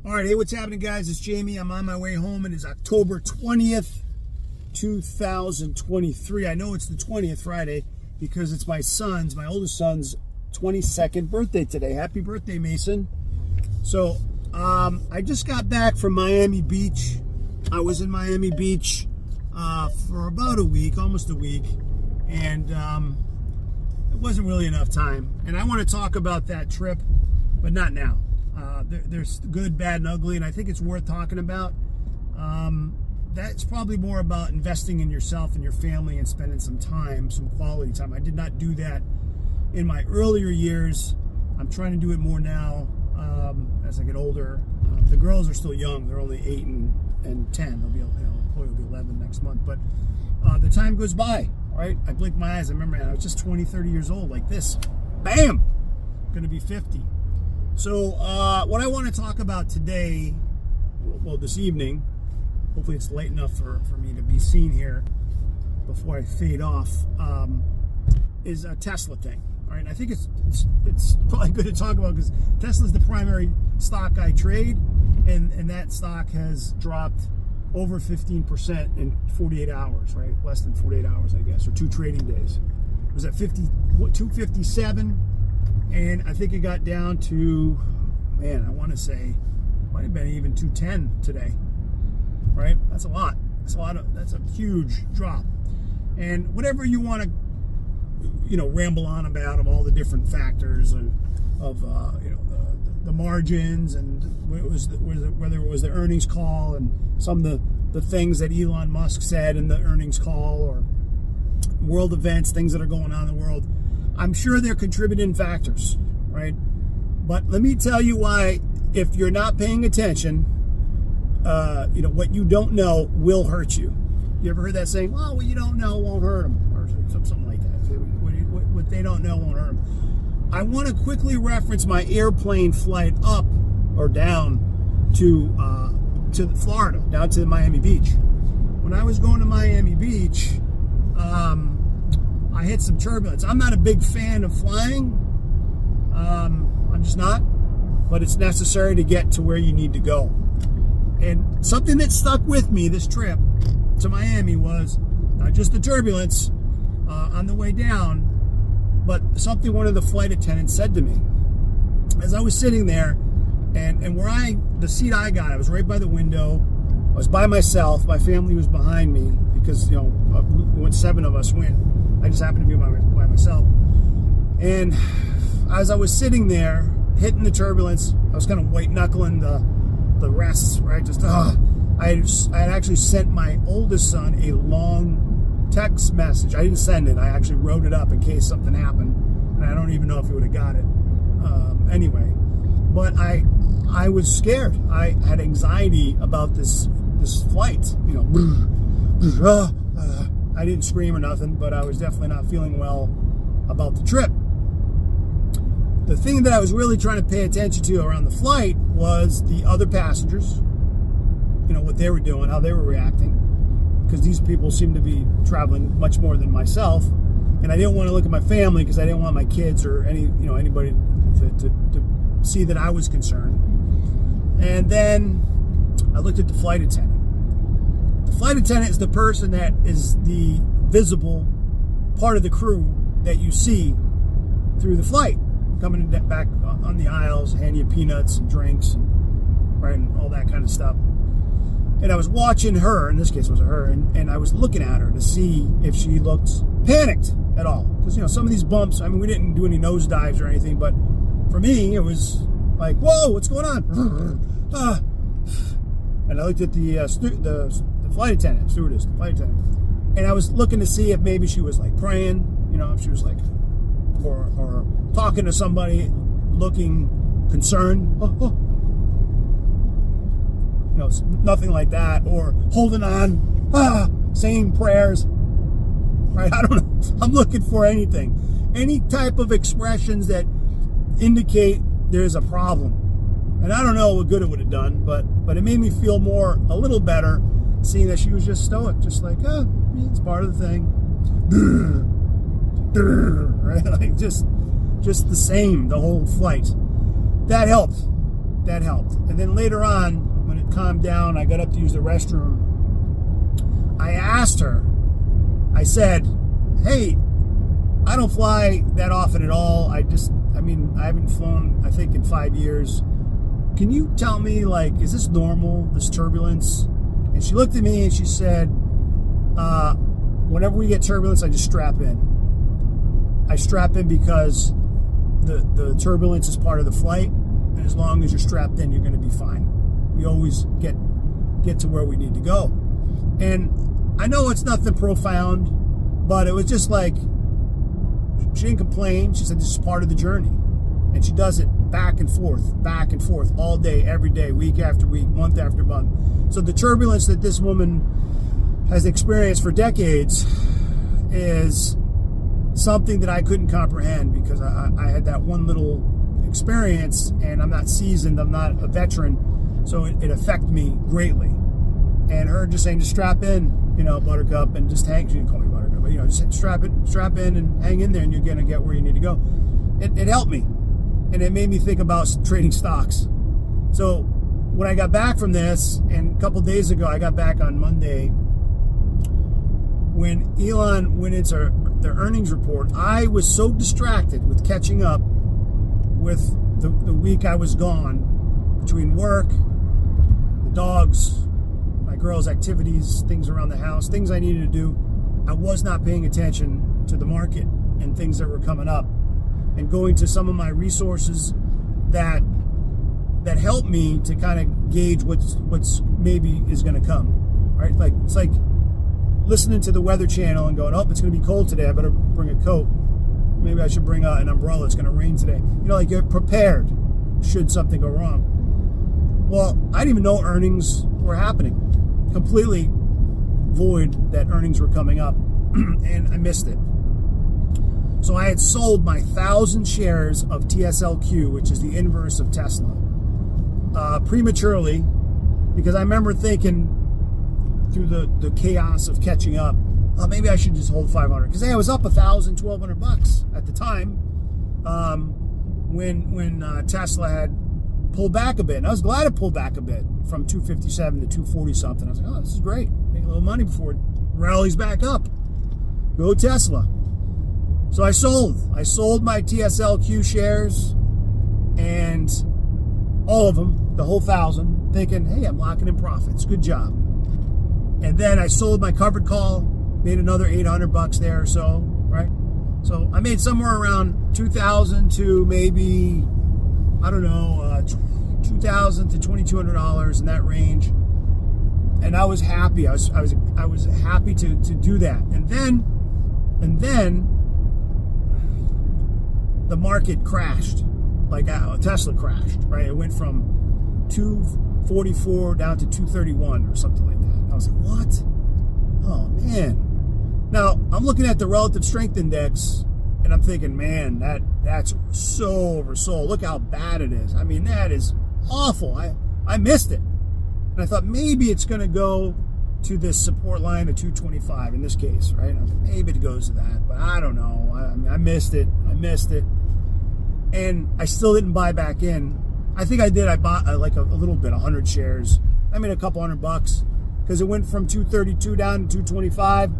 All right, hey, what's happening, guys? It's Jamie. I'm on my way home. It is October 20th, 2023. I know it's the 20th Friday because it's my oldest son's 22nd birthday today. Happy birthday, Mason. So, I just got back from Miami Beach. I was in Miami Beach for about a week, almost a week, and it wasn't really enough time. And I want to talk about that trip, but not now. There's good, bad, and ugly, and I think it's worth talking about. That's probably more about investing in yourself and your family and spending some time, some quality time. I did not do that in my earlier years. I'm trying to do it more now as I get older. The girls are still young. They're only 8 and 10. They'll be, Chloe will be 11 next month. But the time goes by, right? I blink my eyes. I remember, man, I was just 20, 30 years old, like this. Bam! Going to be 50. So what I want to talk about today, well, this evening, hopefully it's late enough for me to be seen here before I fade off, is a Tesla thing. All right, I think it's probably good to talk about because Tesla's the primary stock I trade, and that stock has dropped over 15% in 48 hours, right? Less than 48 hours, I guess, or 2 trading days. It was at 257. And I think it got down to, man, I want to say, might have been even 210 today, right? That's a lot. That's a huge drop. And whatever you want to, ramble on about of all the different factors of the margins and whether it was the earnings call and some of the things that Elon Musk said in the earnings call or world events, things that are going on in the world. I'm sure they're contributing factors, right? But let me tell you why, if you're not paying attention, what you don't know will hurt you. You ever heard that saying, well, what you don't know won't hurt them, or something like that. What they don't know won't hurt them. I want to quickly reference my airplane flight up or down to Florida, down to Miami Beach. When I was going to Miami Beach, I hit some turbulence. I'm not a big fan of flying. I'm just not. But it's necessary to get to where you need to go. And something that stuck with me this trip to Miami was not just the turbulence on the way down, but something one of the flight attendants said to me. As I was sitting there, and the seat I got, I was right by the window. I was by myself. My family was behind me because, 7 of us went. I just happened to be by myself. And as I was sitting there, hitting the turbulence, I was kind of white-knuckling the rests, right? I had actually sent my oldest son a long text message. I didn't send it. I actually wrote it up in case something happened. And I don't even know if he would have got it anyway. But I was scared. I had anxiety about this flight. I didn't scream or nothing, but I was definitely not feeling well about the trip. The thing that I was really trying to pay attention to around the flight was the other passengers, what they were doing, how they were reacting, because these people seemed to be traveling much more than myself, and I didn't want to look at my family because I didn't want my kids or anybody to see that I was concerned. And then I looked at the flight attendant. The flight attendant is the person that is the visible part of the crew that you see through the flight, coming back on the aisles, hand you peanuts and drinks, and all that kind of stuff. And I was watching her, in this case it was her, and I was looking at her to see if she looked panicked at all. Because, some of these bumps, we didn't do any nosedives or anything, but for me, it was like, whoa, what's going on? And I looked at the flight attendant, stewardess, the flight attendant, and I was looking to see if maybe she was like praying, if she was like, or talking to somebody, looking concerned. Nothing like that, or holding on, saying prayers. Right? I don't know. I'm looking for anything, any type of expressions that indicate there's a problem. And I don't know what good it would have done, but it made me feel a little better, seeing that she was just stoic, just like, it's part of the thing. Right? Like just the same, the whole flight. That helped. that helped. And then later on, when it calmed down, I got up to use the restroom. I asked her, I said, hey, I don't fly that often at all. I haven't flown, I think, in 5 years. Can you tell me, like, is this normal, this turbulence? And she looked at me and she said, whenever we get turbulence, I just strap in. I strap in because the turbulence is part of the flight. And as long as you're strapped in, you're going to be fine. We always get to where we need to go. And I know it's nothing profound, but it was just like, she didn't complain. She said this is part of the journey. And she does it back and forth, all day, every day, week after week, month after month. So the turbulence that this woman has experienced for decades is something that I couldn't comprehend because I had that one little experience, and I'm not seasoned, I'm not a veteran, so it affected me greatly. And her just saying, just strap in, Buttercup, and just hang. She didn't call me Buttercup, but just strap in and hang in there, and you're gonna get where you need to go. It helped me, and it made me think about trading stocks. So when I got back from this, and a couple days ago, I got back on Monday, when Elon went into their earnings report, I was so distracted with catching up with the week I was gone, between work, the dogs, my girls' activities, things around the house, things I needed to do. I was not paying attention to the market and things that were coming up, and going to some of my resources that help me to kind of gauge what's maybe is going to come, right? Like, it's like listening to the Weather Channel and going, oh, it's going to be cold today, I better bring a coat. Maybe I should bring an umbrella, it's going to rain today. Like, you're prepared should something go wrong. Well, I didn't even know earnings were happening. Completely void that earnings were coming up, and I missed it. So I had sold my 1,000 shares of TSLQ, which is the inverse of Tesla, prematurely, because I remember thinking through the chaos of catching up, oh, maybe I should just hold 500, because I was up $1,000, $1,200 at the time when Tesla had pulled back a bit. And I was glad it pulled back a bit from 257 to 240 something. I was like, oh, this is great. Make a little money before it rallies back up. Go Tesla. So I sold my TSLQ shares, and all of them, the whole 1,000, thinking, hey, I'm locking in profits. Good job. And then I sold my covered call, made another $800 there or so, right? So I made somewhere around 2,000 to maybe, I don't know, $2,000 to $2,200 in that range, and I was happy. I was happy to do that. And then the market crashed, like Tesla crashed, right? It went from 244 down to 231 or something like that. I was like, what? Oh man. Now I'm looking at the relative strength index, and I'm thinking, man, that's so oversold. Look how bad it is. I mean, that is awful. I missed it. And I thought maybe it's going to go to this support line of 225 in this case, right? Maybe it goes to that, but I don't know. I missed it. And I still didn't buy back in. I think I did. I bought like a little bit, 100 shares. I mean, a couple $100, because it went from 232 down to 225,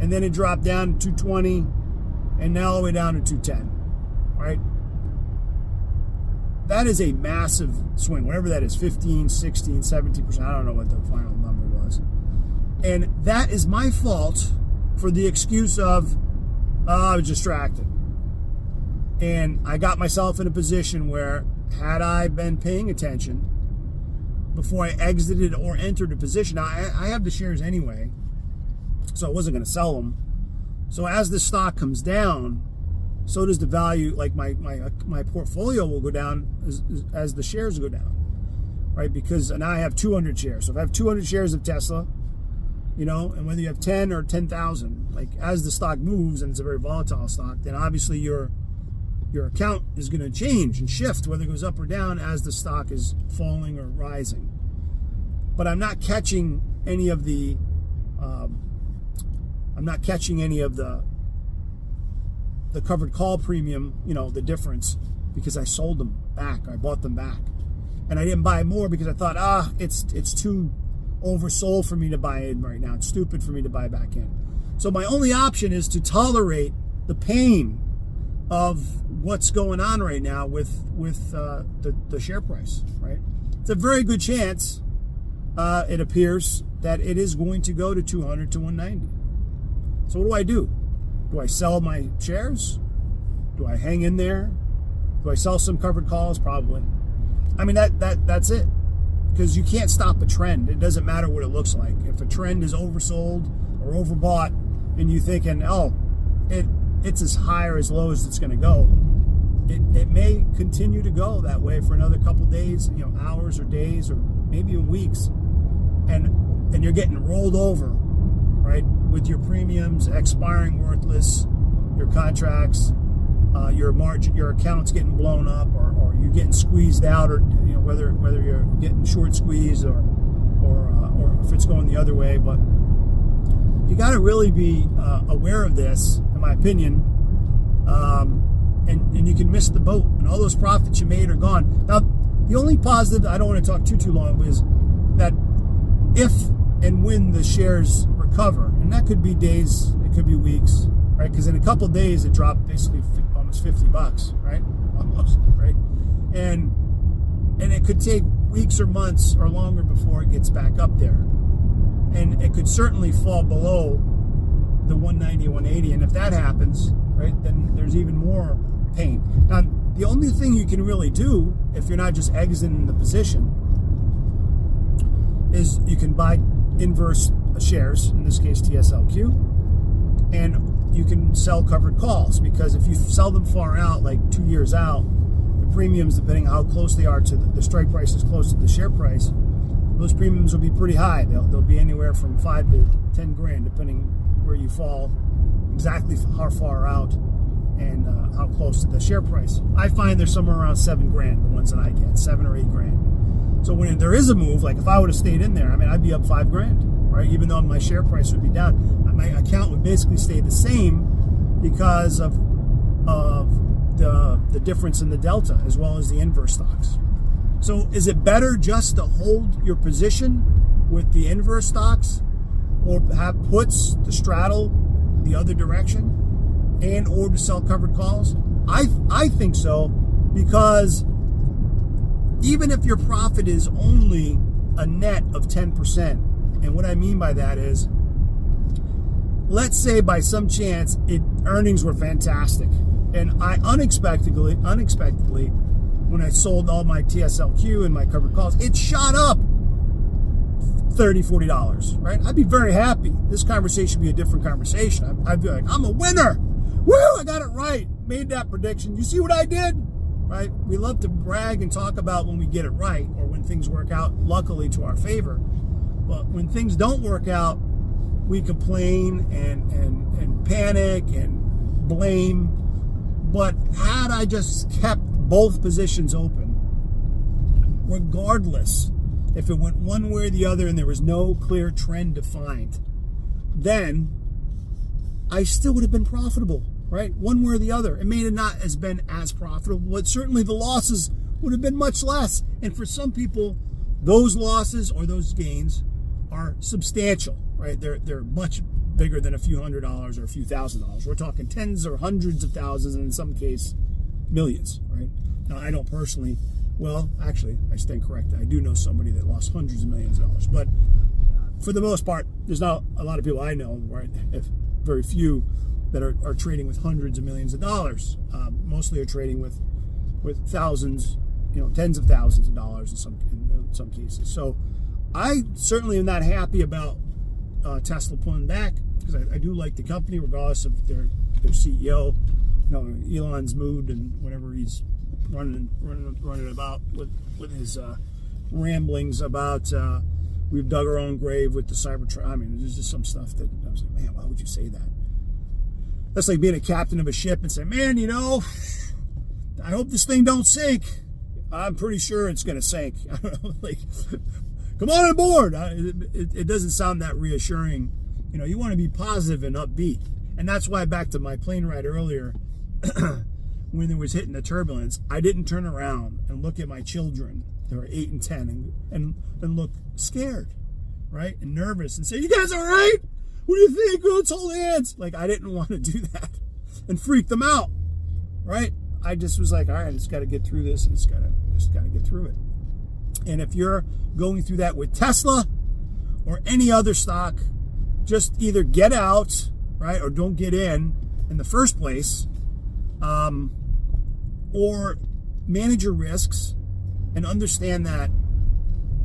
and then it dropped down to 220, and now all the way down to 210, right? That is a massive swing, whatever that is, 15, 16, 17%. I don't know what the final number was. And that is my fault for the excuse of, I was distracted. And I got myself in a position where, had I been paying attention before I exited or entered a position, now I have the shares anyway, so I wasn't going to sell them. So as the stock comes down, so does the value, like my portfolio will go down as the shares go down, right? Because now I have 200 shares. So if I have 200 shares of Tesla, and whether you have 10 or 10,000, like as the stock moves, and it's a very volatile stock, then obviously your account is going to change and shift, whether it goes up or down as the stock is falling or rising. But I'm not catching any of the the covered call premium, the difference, because I sold them back. I bought them back. And I didn't buy more because I thought, it's too oversold for me to buy in right now. It's stupid for me to buy back in. So my only option is to tolerate the pain of what's going on right now with the share price, right? It's a very good chance, it appears, that it is going to go to 200 to 190. So what do I do? Do I sell my shares? Do I hang in there? Do I sell some covered calls? Probably. I mean, that's it. Because you can't stop a trend. It doesn't matter what it looks like. If a trend is oversold or overbought and you're thinking, it's as high or as low as it's going to go, it may continue to go that way for another couple days, hours or days or maybe even weeks. And you're getting rolled over, right? With your premiums expiring worthless, your contracts, your margin, your account's getting blown up, or you're getting squeezed out, or whether you're getting short squeezed or if it's going the other way. But you got to really be aware of this, in my opinion, and you can miss the boat, and all those profits you made are gone. Now, the only positive, I don't want to talk too long, is that if and when the shares recover, and that could be days, it could be weeks, right? Because in a couple of days it dropped basically almost $50, right? Almost, right? And it could take weeks or months or longer before it gets back up there. And it could certainly fall below the 190, 180. And if that happens, right, then there's even more pain. Now, the only thing you can really do, if you're not just exiting the position, is you can buy inverse shares, in this case TSLQ, and you can sell covered calls, because if you sell them far out, like 2 years out, the premiums, depending on how close they are to the strike price is close to the share price, those premiums will be pretty high. They'll be anywhere from 5 to 10 grand, depending where you fall, exactly how far out and how close to the share price. I find they're somewhere around 7 grand, the ones that I get, 7 or 8 grand. So when there is a move, like if I would have stayed in there, I mean, I'd be up 5 grand, right? Even though my share price would be down, my account would basically stay the same because of the difference in the delta, as well as the inverse stocks. So is it better just to hold your position with the inverse stocks, or have puts to straddle the other direction, and or to sell covered calls? I think so, because even if your profit is only a net of 10%, and what I mean by that is, let's say by some chance earnings were fantastic, and I unexpectedly, when I sold all my TSLQ and my covered calls, it shot up $30, $40, right? I'd be very happy. This conversation would be a different conversation. I'd be like, I'm a winner. Woo, I got it right. Made that prediction. You see what I did? Right? We love to brag and talk about when we get it right, or when things work out, luckily, to our favor. But when things don't work out, we complain and panic and blame. But had I just kept both positions open, regardless if it went one way or the other and there was no clear trend defined, then I still would have been profitable, right? One way or the other. It may have not has been as profitable, but certainly the losses would have been much less. And for some people, those losses or those gains are substantial, right? They're much bigger than a few $100s or a few $1,000s. We're talking tens or hundreds of thousands, and in some case, millions, right? Now, I don't personally, well, actually, I stand corrected. I do know somebody that lost hundreds of millions of dollars. But for the most part, there's not a lot of people I know, right? If very few that are trading with hundreds of millions of dollars. Mostly are trading with thousands, tens of thousands of dollars in some cases. So I certainly am not happy about Tesla pulling back, because I do like the company, regardless of their CEO. Elon's mood and whatever he's running about with his ramblings about we've dug our own grave with the Cybertruck. I mean, there's just some stuff that I was like, man, why would you say that? That's like being a captain of a ship and saying, man, I hope this thing don't sink. I'm pretty sure it's going to sink. I don't know, like, come on board. It doesn't sound that reassuring. You want to be positive and upbeat. And that's why, back to my plane ride earlier, when it was hitting the turbulence, I didn't turn around and look at my children, they were 8 and 10, and look scared, right? And nervous and say, you guys all right? What do you think? Let's hold hands. Like, I didn't want to do that and freak them out, right? I just was like, all right, I just got to get through this, and just got to get through it. And if you're going through that with Tesla or any other stock, just either get out, right, or don't get in the first place, or manage your risks and understand that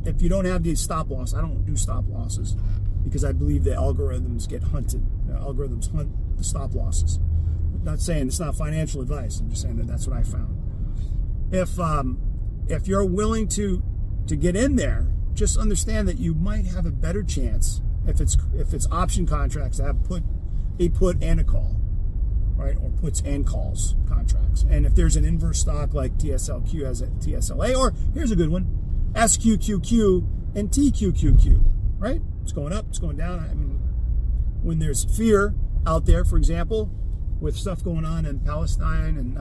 if you don't have these stop loss, I don't do stop losses because I believe the algorithms get hunted. The algorithms hunt the stop losses. I'm not saying it's not financial advice. I'm just saying that that's what I found. If you're willing to get in there, just understand that you might have a better chance if it's option contracts that have a put and a call, right? Or puts and calls contracts. And if there's an inverse stock like TSLQ has a TSLA, or here's a good one, SQQQ and TQQQ, right? It's going up, it's going down. I mean, when there's fear out there, for example, with stuff going on in Palestine and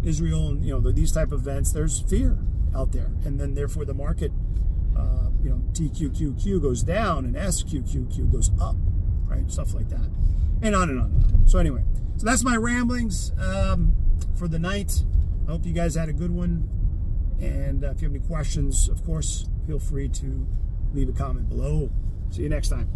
Israel and these type of events, there's fear out there, and then therefore the market, TQQQ goes down and SQQQ goes up, right? Stuff like that, and on and on and on. So anyway, so that's my ramblings for the night. I hope you guys had a good one, and if you have any questions, of course, feel free to leave a comment below. See you next time.